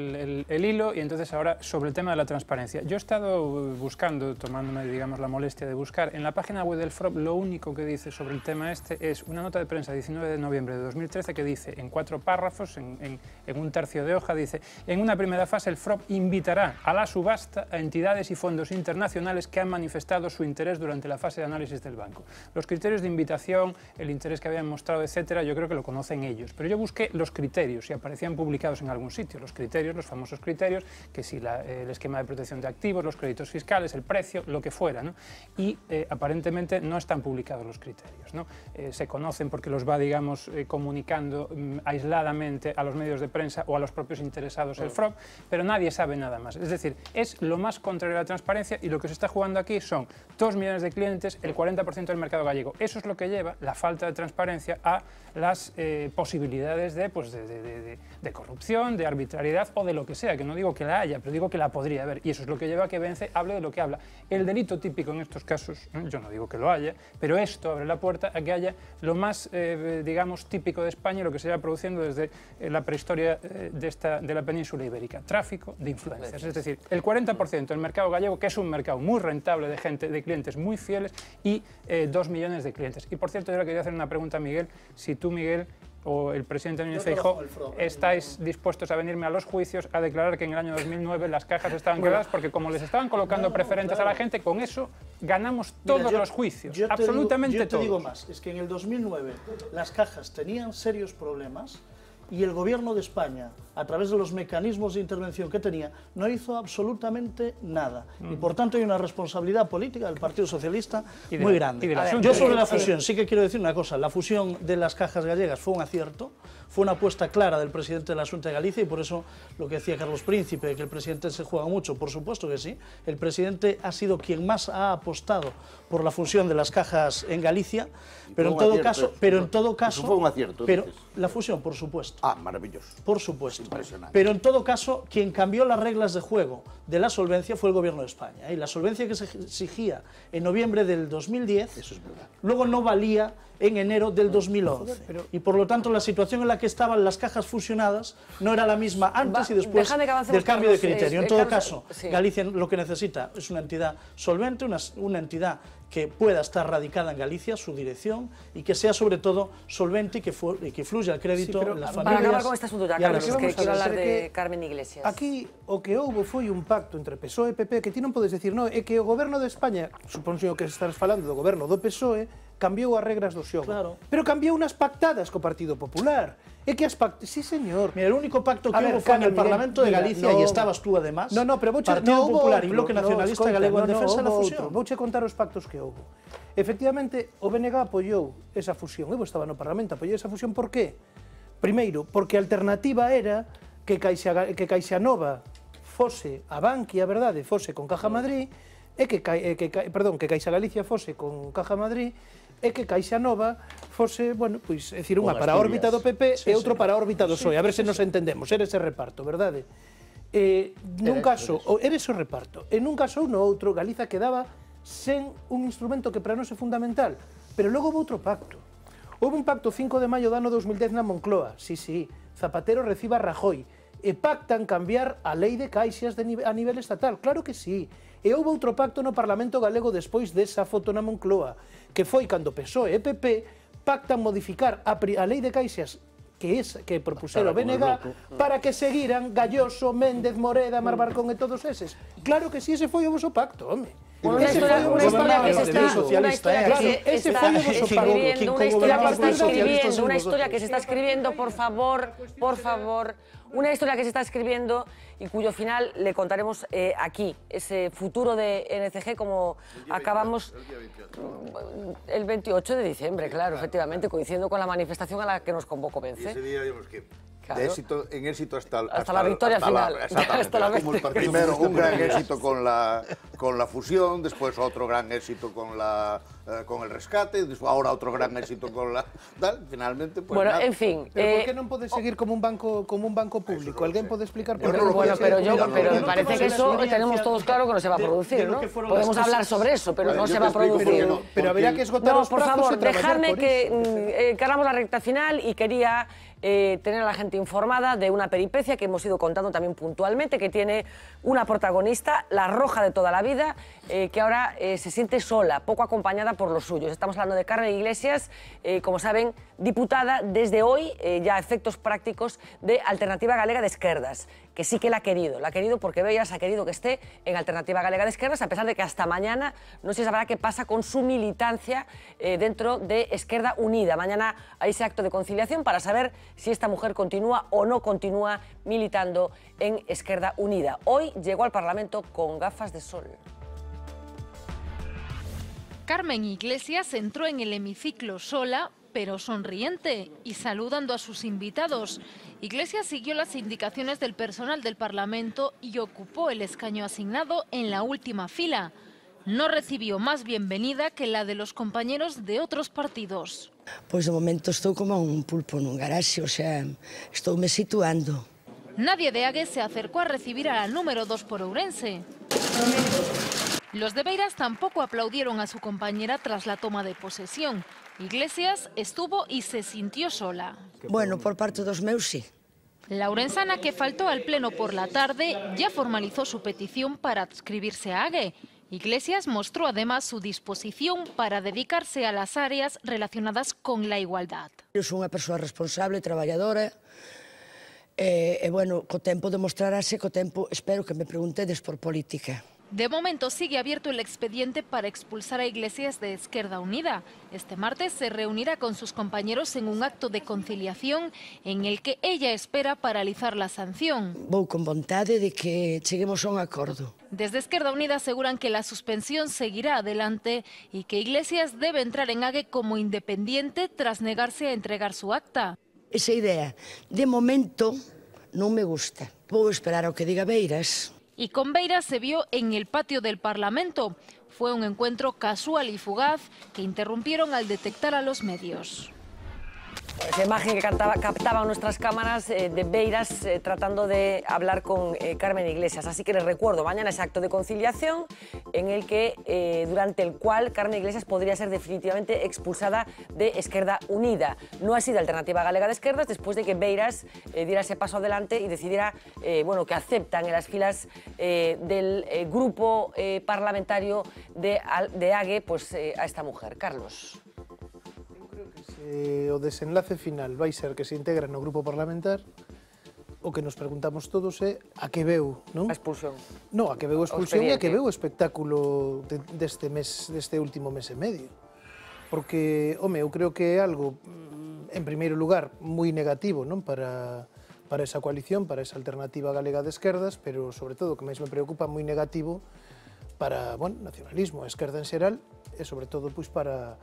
el hilo y entonces ahora sobre el tema de la transparencia. Yo he estado buscando, tomándome digamos la molestia de buscar, en la página web del FROB lo único que dice sobre el tema este es una nota de prensa 19 de noviembre de 2013 que dice en 4 párrafos, en un tercio de hoja, dice en una primera fase el FROB invitará a la subasta a entidades y fondos internacionales que han manifestado su interés durante la fase de análisis del banco. Los criterios de invitación, el interés que habían mostrado, etcétera, yo creo que lo conocen ellos. Pero yo busqué los criterios y aparecían publicados en algún sitio. Los criterios, los famosos criterios, que si el esquema de protección de activos, los créditos fiscales, el precio, lo que fuera, ¿no? Y aparentemente no están publicados los criterios, ¿no? Se conocen porque los va, digamos, comunicando aisladamente a los medios de prensa o a los propios interesados el FROB, pero nadie sabe nada más. Es decir, es lo más contrario a la transparencia y lo que se está jugando aquí son 2 millones de clientes, el 40% del mercado gallego. Eso es lo que lleva la falta de transparencia a las posibilidades de corrupción, de arbitrariedad o de lo que sea, que no digo que la haya, pero digo que la podría haber. Y eso es lo que lleva a que Vence hable de lo que habla. El delito típico en estos casos, yo no digo que lo haya, pero esto abre la puerta a que haya lo más, digamos, típico de España, lo que se lleva produciendo desde la prehistoria de la península ibérica, tráfico de influencias. Es decir, el 40% del mercado gallego, que es un mercado muy rentable de clientes muy fieles y 2 millones de clientes. Y por cierto, yo le quería hacer una pregunta a Miguel, si tú, Miguel, o el presidente Núñez Feijóo, estáis dispuestos a venirme a los juicios a declarar que en el año 2009 las cajas estaban quebradas, porque como les estaban colocando preferentes a la gente, con eso ganamos todos los juicios, absolutamente todos. Yo te digo más, es que en el 2009 las cajas tenían serios problemas y el gobierno de España, a través de los mecanismos de intervención que tenía, no hizo absolutamente nada. Y por tanto hay una responsabilidad política del Partido Socialista muy grande. Yo sobre la fusión sí que quiero decir una cosa, la fusión de las cajas gallegas fue un acierto, fue una apuesta clara del presidente de la Xunta de Galicia y por eso lo que decía Carlos Príncipe, que el presidente se juega mucho, por supuesto que sí, el presidente ha sido quien más ha apostado por la fusión de las cajas en Galicia, pero en todo caso, fue un acierto. Pero la fusión, por supuesto. Ah, maravilloso. Por supuesto. Impresionante. Pero en todo caso, quien cambió las reglas de juego de la solvencia fue el gobierno de España. Y la solvencia que se exigía en noviembre del 2010, eso es verdad, luego no valía en enero del 2011. Y por lo tanto la situación en la que estaban las cajas fusionadas no era la misma antes y después del cambio de criterio. En todo caso, Galicia lo que necesita es una entidad solvente, una entidad que pueda estar radicada en Galicia, su dirección, y que sea sobre todo solvente y que fluya el crédito en las familias. Para acabar con este asunto ya, Carlos, que quiero hablar de Carmen Iglesias. Aquí o que houve foi un pacto entre PSOE e PP que ti non podes decir, non, é que o goberno de España, supongo que estás falando do goberno do PSOE, cambiou as regras do xogo. Claro. Pero cambiou unas pactadas co Partido Popular. É que as pactadas... Sí, señor. Mira, el único pacto que hubo fue en el Parlamento de Galicia y estabas tú, además. Partido Popular y Bloque Nacionalista Galego en defensa da fusión. Vouche contar os pactos que houve. Efectivamente, o BNG apoiou esa fusión. Eu estaba no Parlamento, apoiou esa fusión. Por qué? Primeiro, porque a alternativa era que Caixa Nova fose a Bankia, verdade, fose con Caja Madrid, que Caixa Galicia fose con Caja Madrid, e que Caixa Nova fose, bueno, pois, é dicir, unha para a órbita do PP e outro para a órbita do PSOE. A ver se nos entendemos, era ese reparto, verdade? Nun caso, era ese o reparto. En un caso ou no outro, Galiza quedaba sen un instrumento que para nós é fundamental. Pero logo houve outro pacto. Houve un pacto 5 de maio do ano 2010 na Moncloa. Sí, Zapatero reciba a Rajoy. E pactan cambiar a lei de caixas a nivel estatal. Claro que sí. E houve outro pacto no Parlamento galego despois desa foto na Moncloa, que foi cando PSOE e PP pactan modificar a lei de caixas que propusera o BNG para que seguiran Galloso, Méndez, Moreda, Marbarcón e todos eses. Claro que sí, ese foi o voso pacto, home. Una historia que se está escribiendo, por favor, una historia que se está escribiendo y cuyo final le contaremos aquí, ese futuro de NCG como acabamos el 28 de diciembre, claro, efectivamente, coincidiendo con la manifestación a la que nos convocó Vence. Y ese día digamos que de éxito en éxito hasta la victoria final. Exactamente. Primero un gran éxito con la fusión, después otro gran éxito con el rescate, ahora otro gran éxito con la finalmente pues bueno, nada. En fin, pero ¿por qué non pode seguir como un banco público? Alguén pode explicar por qué? Bueno, pero me parece que eso tenemos todos claro que no se va a producir, ¿no? Podemos hablar sobre eso, pero no se va a producir. Pero habrá que esgotar los plazos. Por favor, dejadme que encaramos la recta final y quería tener a la gente informada de una peripecia que hemos ido contando también puntualmente, que tiene una protagonista, la roja de toda la vida, que ahora se siente sola, poco acompañada por los suyos. Estamos hablando de Carmen Iglesias, como saben, diputada desde hoy, ya a efectos prácticos, de Alternativa Galega de Esquerdas, que sí que la ha querido porque Beiras ha querido que esté en Alternativa Galega de Esquerdas, a pesar de que hasta mañana no se sabrá qué pasa con su militancia dentro de Esquerda Unida. Mañana hay ese acto de conciliación para saber si esta mujer continúa o no continúa militando en Esquerda Unida. Hoy llegó al Parlamento con gafas de sol. Carmen Iglesias entró en el hemiciclo sola, pero sonriente y saludando a sus invitados. Iglesias siguió las indicaciones del personal del Parlamento y ocupó el escaño asignado en la última fila. No recibió más bienvenida que la de los compañeros de otros partidos. Pois de momento estou como un pulpo nun garaxe, o sea, estoume situando. Nadie de Ague se acercó a recibir a la número 2 por Ourense. Los de Beiras tampoco aplaudieron a su compañera tras la toma de posesión. Iglesias estuvo y se sintió sola. Bueno, por parte dos meus, sí. La ourensana, que faltó al pleno por la tarde, ya formalizó su petición para adscribirse a Ague. Iglesias mostró además su disposición para dedicarse a las áreas relacionadas con la igualdad. Eu sou unha persoa responsable, traballadora, e bueno, co tempo demostrarase, co tempo espero que me preguntedes por política. De momento sigue abierto el expediente para expulsar a Iglesias de Esquerda Unida. Este martes se reunirá con sus compañeros en un acto de conciliación en el que ella espera paralizar la sanción. Vou con vontade de que cheguemos a un acordo. Desde Esquerda Unida aseguran que la suspensión seguirá adelante y que Iglesias debe entrar en Ague como independiente tras negarse a entregar su acta. Esa idea, de momento, non me gusta. Vou esperar ao que diga Beiras. Y con Beiras se vio en el patio del Parlamento. Fue un encuentro casual y fugaz que interrumpieron al detectar a los medios. Esa imagen que captaban nuestras cámaras de Beiras tratando de hablar con Carmen Iglesias. Así que les recuerdo, mañana ese acto de conciliación en el que, durante el cual Carmen Iglesias podría ser definitivamente expulsada de Esquerda Unida. No así de Alternativa Galega de Esquerdas, después de que Beiras diera ese paso adelante y decidiera bueno, que aceptan en las filas del grupo parlamentario de Ague pues, a esta mujer. Carlos. O desenlace final vai ser que se integra no grupo parlamentar. O que nos preguntamos todos é a que veu, non? A expulsión. Non, a que veu a expulsión e a que veu o espectáculo deste último mes e medio. Porque, home, eu creo que é algo, en primeiro lugar, moi negativo, non? Para esa coalición, para esa Alternativa Galega de Esquerdas, pero, sobre todo, o que máis me preocupa, moi negativo para, bueno, nacionalismo, a esquerda en xeral, e, sobre todo, pois, para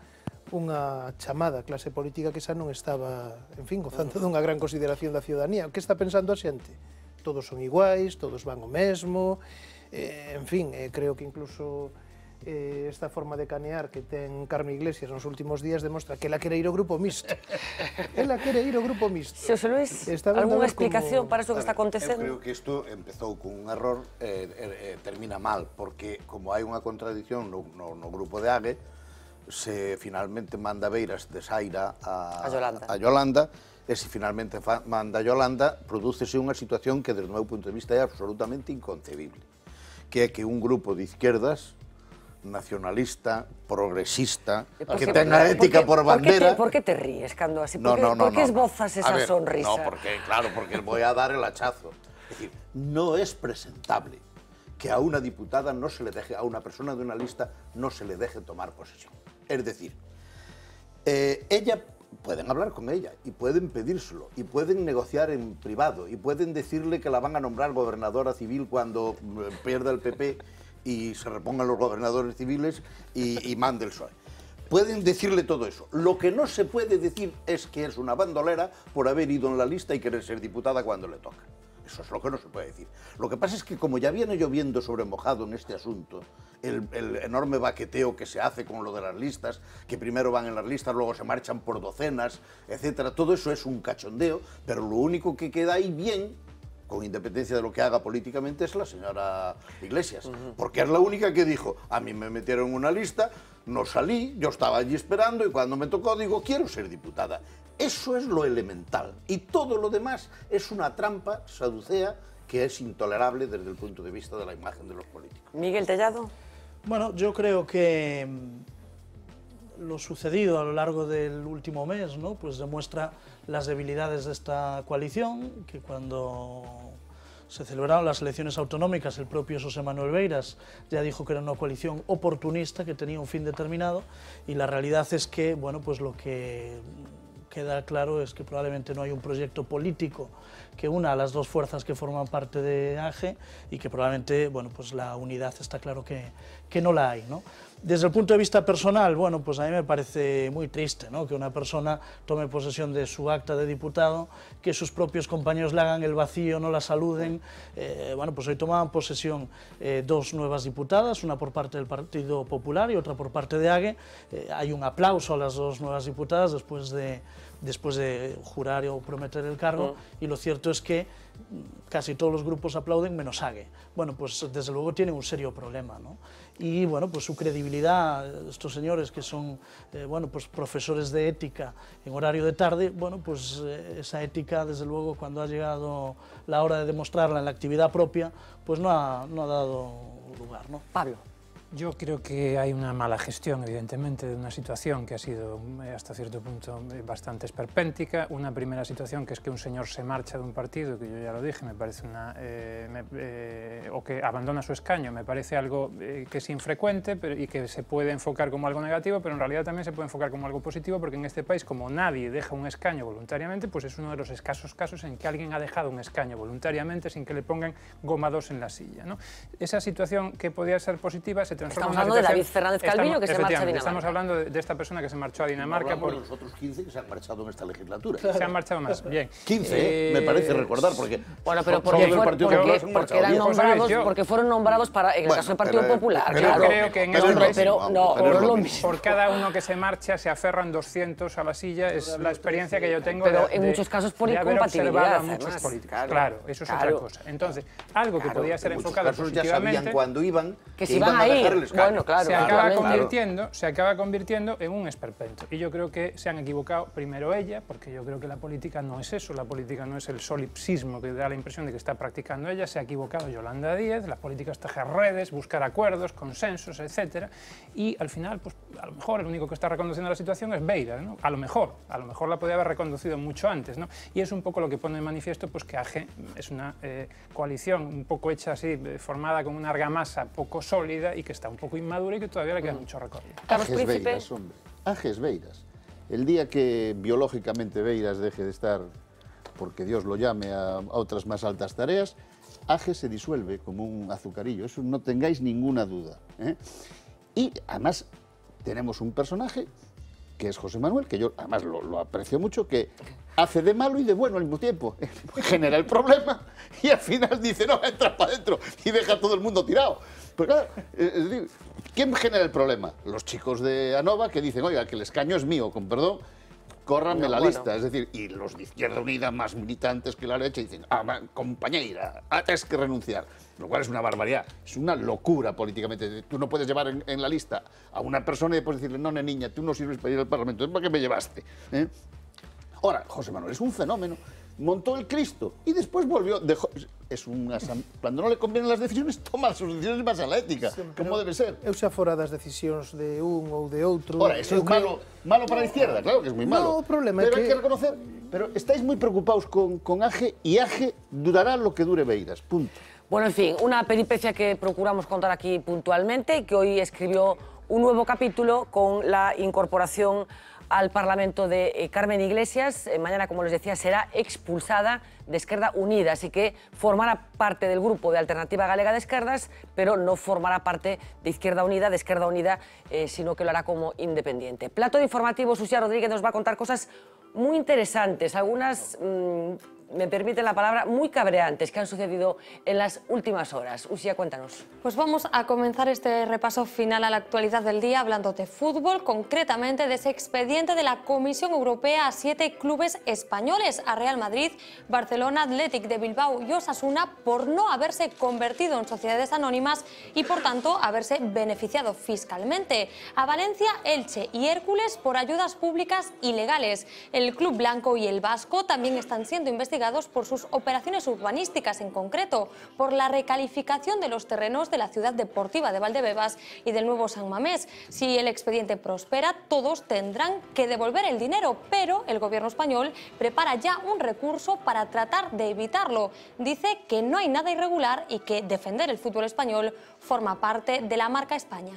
unha chamada clase política que xa non estaba, en fin, gozando dunha gran consideración da ciudadanía. O que está pensando a xente? Todos son iguais, todos van o mesmo, en fin, creo que incluso esta forma de canear que ten Carmen Iglesias nos últimos días demostra que ela quere ir ao grupo mixto. Ela quere ir ao grupo mixto. Xosé Luis, algunha explicación para iso que está acontecendo? Eu creo que isto empezou con un error e termina mal, porque como hai unha contradición no grupo de Ague, se finalmente manda Beiras de Saira a Yolanda, e se finalmente manda a Yolanda, prodúcese unha situación que, desde o meu punto de vista, é absolutamente inconcebible, que é que un grupo de izquierdas nacionalista, progresista, que tenga ética por bandera... ¿Por qué te ríes, cando así? No, ¿Por qué esbozas esa sonrisa? No, porque voy a dar el hachazo. Es decir, no es presentable que a una diputada no se le deje, a una persona de una lista no se le deje tomar posesión. Es decir, pueden hablar con ella y pueden pedírselo y pueden negociar en privado y pueden decirle que la van a nombrar gobernadora civil cuando pierda el PP y se repongan los gobernadores civiles y mande el PSOE. Pueden decirle todo eso. Lo que no se puede decir es que es una bandolera por haber ido en la lista y querer ser diputada cuando le toca. Eso es lo que no se puede decir. Lo que pasa es que como ya viene lloviendo sobre mojado en este asunto, el enorme baqueteo que se hace con lo de las listas, que primero van en las listas, luego se marchan por docenas, etcétera, todo eso es un cachondeo, pero lo único que queda ahí bien, con independencia de lo que haga políticamente, es la señora Iglesias, porque es la única que dijo, a mí me metieron en una lista, no salí, yo estaba allí esperando y cuando me tocó digo, quiero ser diputada. Eso es lo elemental y todo lo demás es una trampa saducea que es intolerable desde el punto de vista de la imagen de los políticos. Miguel Tellado. Bueno, yo creo que lo sucedido a lo largo del último mes, ¿no?, pues demuestra las debilidades de esta coalición, que cuando se celebraron las elecciones autonómicas el propio José Manuel Beiras ya dijo que era una coalición oportunista que tenía un fin determinado y la realidad es que, bueno, pues lo que queda claro es que probablemente no hay un proyecto político que una a las dos fuerzas que forman parte de AGE y que probablemente, bueno, pues la unidad está claro que no la hay, ¿no? Desde el punto de vista personal, bueno, pues a mí me parece muy triste, ¿no?, que una persona tome posesión de su acta de diputado, que sus propios compañeros le hagan el vacío, no la saluden. Bueno, pues hoy tomaban posesión dos nuevas diputadas, una por parte del Partido Popular y otra por parte de AGE. Hay un aplauso a las dos nuevas diputadas después de jurar o prometer el cargo, y lo cierto es que casi todos los grupos aplauden menos AGE. Bueno, pues desde luego tienen un serio problema, ¿no? Y bueno, pues su credibilidad, estos señores que son, bueno, pues profesores de ética en horario de tarde, bueno, pues esa ética, desde luego, cuando ha llegado la hora de demostrarla en la actividad propia, pues no ha dado lugar, ¿no? Pablo. Yo creo que hay una mala gestión, evidentemente, de una situación que ha sido hasta cierto punto bastante esperpéntica. Una primera situación que es que un señor se marcha de un partido, que yo ya lo dije, me parece o que abandona su escaño, me parece algo que es infrecuente y que se puede enfocar como algo negativo, pero en realidad también se puede enfocar como algo positivo, porque en este país, como nadie deja un escaño voluntariamente, pues es uno de los escasos casos en que alguien ha dejado un escaño voluntariamente sin que le pongan goma 2 en la silla, ¿no? Esa situación que podía ser positiva se Estamos hablando de David Fernández Calviño, que se marcha a Dinamarca. Estamos hablando de esta persona que se marchó a Dinamarca. Por los otros 15 que se han marchado en esta legislatura. Claro. Se han marchado más, bien. 15, me parece recordar, porque... Bueno, pero porque eran nombrados, porque fueron nombrados para, en el caso del Partido Popular. Yo creo que en este país, no es lo mismo. Por cada uno que se marcha, se aferran 200 a la silla, es la experiencia que yo tengo pero en muchos casos por incompatibilidad, a muchos políticos. Claro, eso es otra cosa. Entonces, algo que podía ser enfocado positivamente... ya sabían cuando iban, que se iban a ir. Bueno, claro, se acaba convirtiendo en un esperpento. Y yo creo que se han equivocado primero ella, porque yo creo que la política no es eso, la política no es el solipsismo que da la impresión de que está practicando ella. Se ha equivocado Yolanda Díez, la política es tejer redes, buscar acuerdos, consensos, etcétera. Y al final, pues a lo mejor el único que está reconduciendo la situación es Beiras, ¿no? A lo mejor la podía haber reconducido mucho antes, ¿no? Y es un poco lo que pone de manifiesto, pues que AGE es una coalición un poco hecha así, formada con una argamasa poco sólida y que está un poco inmadura y que todavía le queda mucho recorrido. Ages Beiras, hombre. Ages Beiras. El día que biológicamente Beiras deje de estar, porque Dios lo llame a otras más altas tareas, Ages se disuelve como un azucarillo, eso no tengáis ninguna duda, ¿eh? Y además tenemos un personaje que es José Manuel, que yo además lo aprecio mucho, que hace de malo y de bueno al mismo tiempo. Genera el problema y al final dice, no, entra para adentro y deja a todo el mundo tirado. Pues claro, es decir, ¿quién genera el problema? Los chicos de Anova que dicen, oiga, que el escaño es mío, con perdón, córranme la lista. Es decir, y los de Izquierda Unida, más militantes que la derecha, dicen, compañera, tienes que renunciar. Lo cual es una barbaridad, es una locura políticamente. Tú no puedes llevar en la lista a una persona y después decirle, no, niña, tú no sirves para ir al Parlamento, ¿para qué me llevaste? Ahora, José Manuel es un fenómeno montó el Cristo y después volvió, cuando no le convienen las decisiones, toma sus decisiones en base a la ética, como debe ser. Eu xa fora das decisións de un ou de outro... Ora, eso é malo para a izquierda, claro que es muy malo. No, o problema pero é hay que reconocer, pero estáis muy preocupados con AGE y AGE durará lo que dure Beiras, punto. Bueno, en fin, una peripecia que procuramos contar aquí puntualmente y que hoy escribió un nuevo capítulo con la incorporación al Parlamento de Carmen Iglesias. Mañana, como les decía, será expulsada de Esquerda Unida, así que formará parte del grupo de Alternativa Galega de Esquerdas, pero no formará parte de Izquierda Unida, sino que lo hará como independiente. Plato de informativo, Uxía Rodríguez nos va a contar cosas muy interesantes, algunas, me permiten la palabra, muy cabreantes que han sucedido en las últimas horas. Uxía, cuéntanos. Pues vamos a comenzar este repaso final a la actualidad del día hablando de fútbol, concretamente de ese expediente de la Comisión Europea a 7 clubes españoles, a Real Madrid, Barcelona, Athletic de Bilbao y Osasuna, por no haberse convertido en sociedades anónimas y por tanto haberse beneficiado fiscalmente. A Valencia, Elche y Hércules por ayudas públicas ilegales. El Club Blanco y el Vasco también están siendo investigados por sus operaciones urbanísticas, en concreto por la recalificación de los terrenos de la ciudad deportiva de Valdebebas y del nuevo San Mamés. Si el expediente prospera, todos tendrán que devolver el dinero, pero el gobierno español prepara ya un recurso para tratar de evitarlo. Dice que no hay nada irregular y que defender el fútbol español forma parte de la marca España.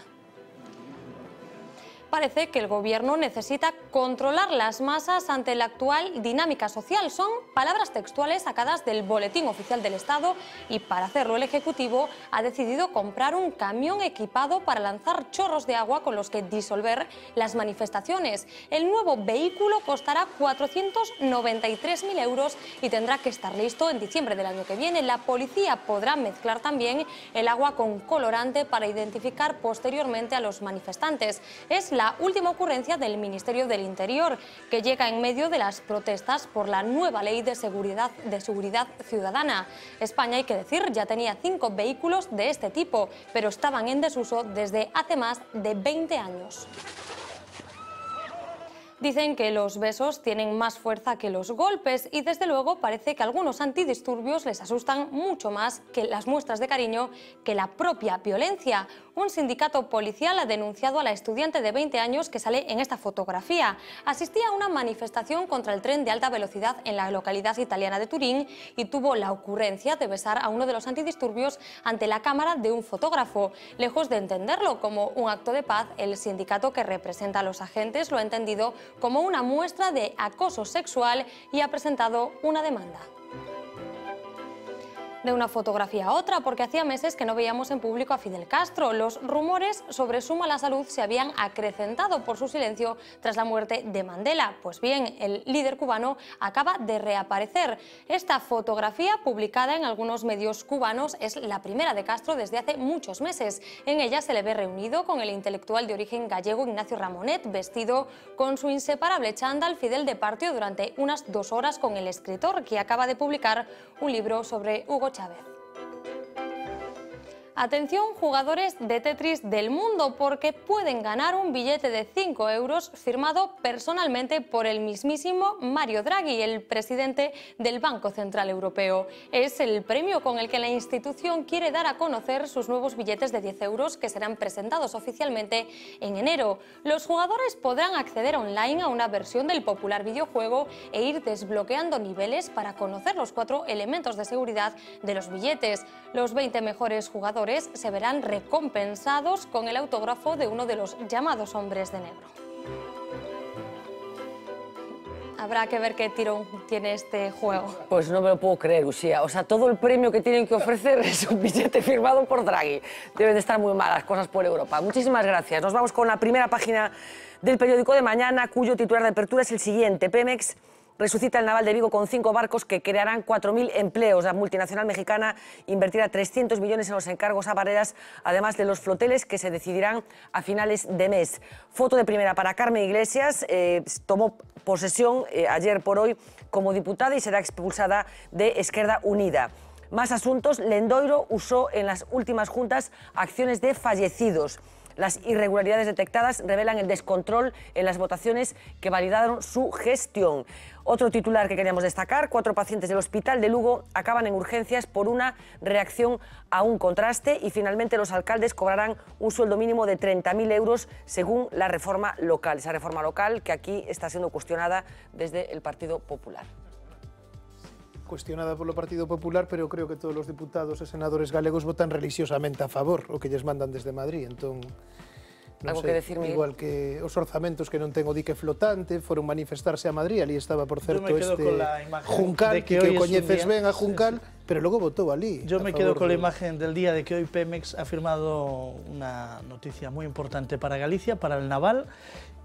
Parece que el gobierno necesita controlar las masas ante la actual dinámica social. Son palabras textuales sacadas del Boletín Oficial del Estado y para hacerlo el Ejecutivo ha decidido comprar un camión equipado para lanzar chorros de agua con los que disolver las manifestaciones. El nuevo vehículo costará 493.000 euros y tendrá que estar listo en diciembre del año que viene. La policía podrá mezclar también el agua con colorante para identificar posteriormente a los manifestantes. Es la última ocurrencia del Ministerio del Interior, que llega en medio de las protestas por la nueva ley de seguridad ciudadana. España, hay que decir, ya tenía 5 vehículos de este tipo, pero estaban en desuso desde hace más de 20 años. Dicen que los besos tienen más fuerza que los golpes y desde luego parece que a algunos antidisturbios les asustan mucho más que las muestras de cariño que la propia violencia. Un sindicato policial ha denunciado a la estudiante de 20 años que sale en esta fotografía. Asistía a una manifestación contra el tren de alta velocidad en la localidad italiana de Turín y tuvo la ocurrencia de besar a uno de los antidisturbios ante la cámara de un fotógrafo. Lejos de entenderlo como un acto de paz, el sindicato que representa a los agentes lo ha entendido como una muestra de acoso sexual y ha presentado una demanda. De una fotografía a otra, porque hacía meses que no veíamos en público a Fidel Castro. Los rumores sobre su mala salud se habían acrecentado por su silencio tras la muerte de Mandela. Pues bien, el líder cubano acaba de reaparecer. Esta fotografía, publicada en algunos medios cubanos, es la primera de Castro desde hace muchos meses. En ella se le ve reunido con el intelectual de origen gallego Ignacio Ramonet, vestido con su inseparable chándal. Fidel departió durante unas 2 horas con el escritor, que acaba de publicar un libro sobre Hugo Chávez. Atención, jugadores de Tetris del mundo, porque pueden ganar un billete de 5 euros firmado personalmente por el mismísimo Mario Draghi, el presidente del Banco Central Europeo. Es el premio con el que la institución quiere dar a conocer sus nuevos billetes de 10 euros que serán presentados oficialmente en enero. Los jugadores podrán acceder online a una versión del popular videojuego e ir desbloqueando niveles para conocer los 4 elementos de seguridad de los billetes. Los 20 mejores jugadores se verán recompensados con el autógrafo de uno de los llamados hombres de negro. Habrá que ver qué tirón tiene este juego. Pues no me lo puedo creer, Uxía. O sea, todo el premio que tienen que ofrecer es un billete firmado por Draghi. Deben de estar muy malas cosas por Europa. Muchísimas gracias. Nos vamos con la primera página del periódico de mañana, cuyo titular de apertura es el siguiente. Pemex resucita el naval de Vigo con 5 barcos que crearán 4.000 empleos. La multinacional mexicana invertirá 300 millones en los encargos a Barreras, además de los floteles que se decidirán a finales de mes. Foto de primera para Carmen Iglesias. Tomó posesión ayer por hoy como diputada y será expulsada de Esquerda Unida. Más asuntos. Lendoiro usó en las últimas juntas acciones de fallecidos. Las irregularidades detectadas revelan el descontrol en las votaciones que validaron su gestión. Otro titular que queríamos destacar: 4 pacientes del Hospital de Lugo acaban en urgencias por una reacción a un contraste, y finalmente los alcaldes cobrarán un sueldo mínimo de 30.000 euros según la reforma local. Esa reforma local que aquí está siendo cuestionada desde el Partido Popular. Cuestionada polo Partido Popular, pero creo que todos os diputados e senadores galegos votan religiosamente a favor o que lles mandan desde Madrid, entón Algo que decir, Miguel. Igual que os orzamentos que non ten o dique flotante, foron manifestarse a Madrid, ali estaba, por certo, Juncal, que o coñeces ben a Juncal, pero logo votou ali. Yo me quedo con la imagen del día de que hoy Pemex ha firmado una noticia muy importante para Galicia, para el naval,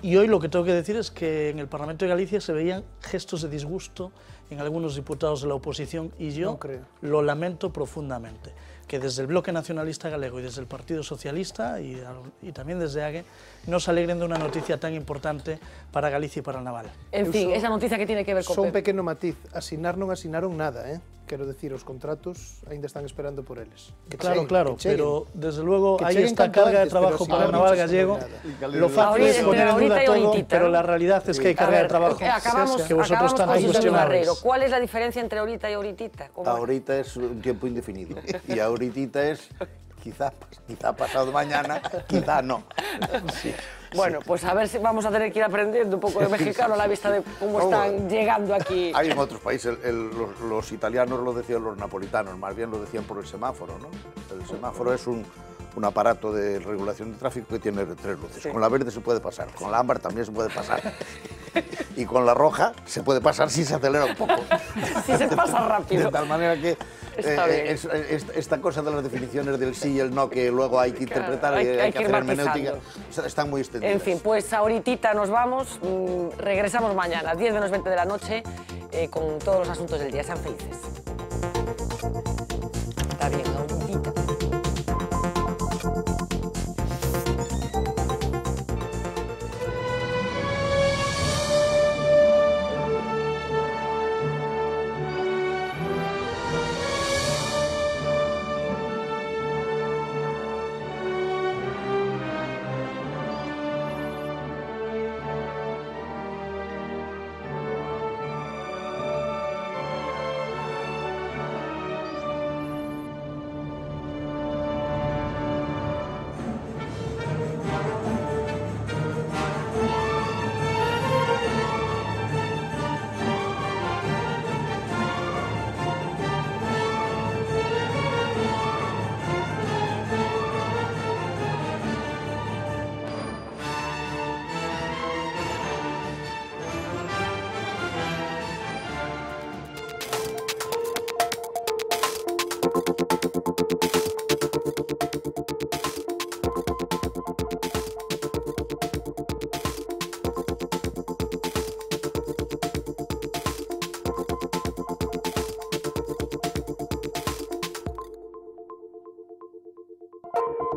y hoy lo que tengo que decir es que en el Parlamento de Galicia se veían gestos de disgusto en algunos diputados de la oposición, y yo lo lamento profundamente, que desde el Bloque Nacionalista Galego y desde el Partido Socialista y también desde AGE nos alegren de una noticia tan importante para Galicia y para el naval. En fin, esa noticia que tiene que ver con... Só un pequeno matiz, asinar non asinaron nada, Quero decir, os contratos ainda están esperando por eles. Claro, claro, pero desde luego ahí está carga de trabajo para el naval gallego. Lo fácil es poner en duda todo, pero la realidad es que hay carga de trabajo que vosotros tanto cuestionáis. ¿Cuál es la diferencia entre ahorita y ahoritita? Ahorita es un tiempo indefinido y ahoritita es quizá pasado mañana, quizá no. Sí. Bueno, pues a ver si vamos a tener que ir aprendiendo un poco de mexicano a la vista de cómo están llegando aquí. Hay en otros países, los italianos lo decían los napolitanos, más bien lo decían por el semáforo, ¿no? El semáforo es un aparato de regulación de tráfico que tiene 3 luces. Con la verde se puede pasar, con la ámbar también se puede pasar. Y con la roja se puede pasar si se acelera un poco. Si se pasa rápido. De tal manera que esta cosa de las definiciones del sí y el no, que luego hay que interpretar, hay que hacer hermenéutica, están muy extendidas. En fin, pues ahorita nos vamos, regresamos mañana, 10 menos 20 de la noche, con todos los asuntos del día. Sean felices. Está bien, ahorita.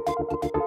Thank you.